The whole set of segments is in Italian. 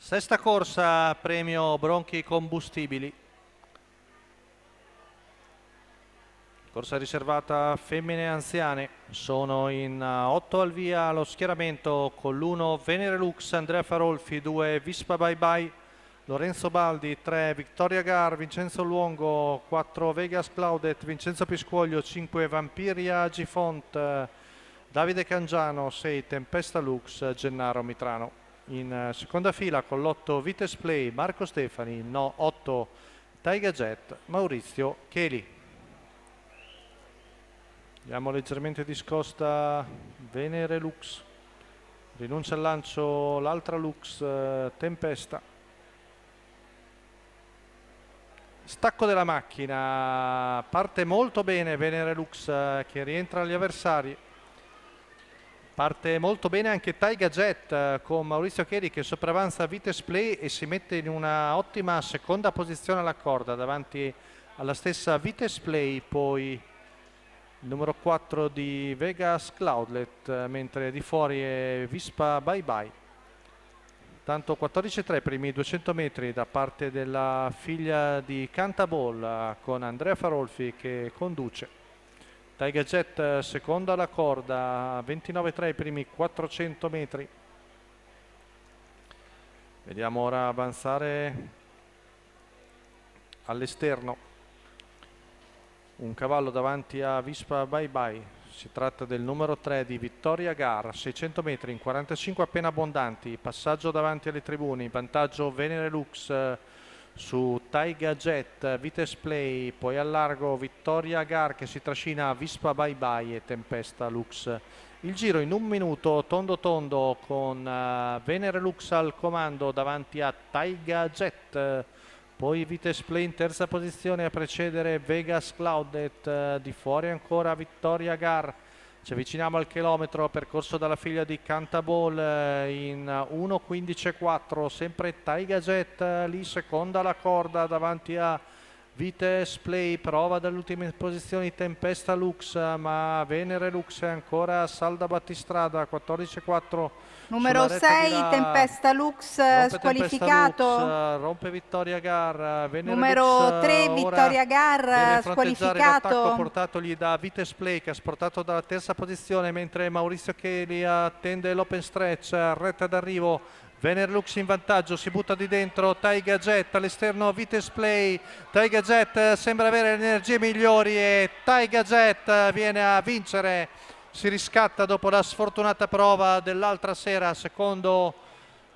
Sesta corsa, premio Bronchi Combustibili. Corsa riservata femmine anziane. Sono in 8 al via lo schieramento con l'1 Venere Lux, Andrea Farolfi, 2 Vispa Bye Bye, Lorenzo Baldi, 3 Vittoria Gar, Vincenzo Luongo, 4 Vegas Claudet, Vincenzo Piscuoglio, 5 Vampiria Gifont, Davide Cangiano, 6 Tempesta Lux, Gennaro Mitrano. In seconda fila con l'8 Vites Play, Marco Stefani, 8 Taiga Jet, Maurizio Cheli. Diamo leggermente discosta Venere Lux, rinuncia al lancio l'altra Lux, Tempesta. Stacco della macchina, parte molto bene Venere Lux che rientra agli avversari. Parte molto bene anche Taiga Jet con Maurizio Cheli che sopravanza Vites Play e si mette in una ottima seconda posizione alla corda davanti alla stessa Vites Play, poi il numero 4 di Vegas Cloudlet, mentre di fuori è Vispa Bye Bye. Tanto 14-3 primi 200 metri da parte della figlia di Cantaball con Andrea Farolfi che conduce. Taiga Jet seconda alla corda, 29-3 i primi 400 metri. Vediamo ora avanzare all'esterno un cavallo davanti a Vispa Bye Bye. Si tratta del numero 3 di Vittoria Gar, 600 metri in 45 appena abbondanti, passaggio davanti alle tribune, vantaggio Venere Lux su Taiga Jet, Vites Play, poi al largo Vittoria Gar che si trascina Vispa Bye Bye e Tempesta Lux. Il giro in un minuto tondo tondo con Venere Lux al comando davanti a Taiga Jet, poi Vites Play in terza posizione a precedere Vegas Cloudet, di fuori ancora Vittoria Gar. Ci avviciniamo al chilometro percorso dalla figlia di Cantaball in 1.15.4, sempre Taiga Jet lì seconda alla corda davanti a Vites Play, prova dalle ultime posizioni Tempesta Lux, ma Venere Lux è ancora salda battistrada, 14.4. Numero 6 Tempesta Lux squalificato. Lux, rompe Vittoria Gar, Venere numero Lux, 3 Vittoria Gar squalificato. L'attacco portatogli da Vites Play che ha sportato dalla terza posizione, mentre Maurizio Cheli attende l'open stretch, retta d'arrivo. Venere Lux in vantaggio, si butta di dentro Taiga Jet all'esterno Vites Play. Taiga Jet sembra avere le energie migliori e Taiga Jet viene a vincere, si riscatta dopo la sfortunata prova dell'altra sera secondo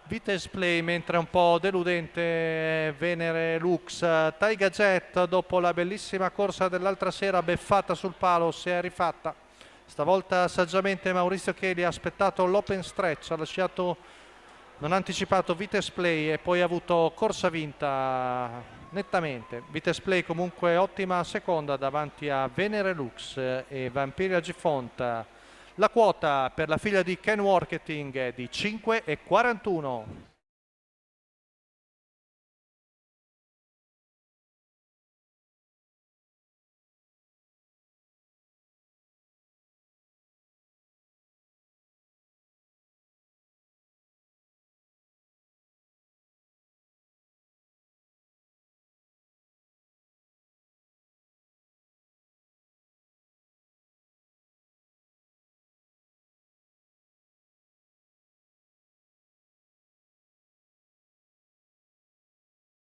Vites Play, mentre un po' deludente Venere Lux. Taiga Jet dopo la bellissima corsa dell'altra sera beffata sul palo si è rifatta, stavolta saggiamente Maurizio Cheli ha aspettato l'open stretch, ha lasciato, non ha anticipato Vites Play e poi ha avuto corsa vinta nettamente. Vites Play comunque ottima seconda davanti a Venere Lux e Vampiria Gifont. La quota per la figlia di Ken Worketing è di 5,41.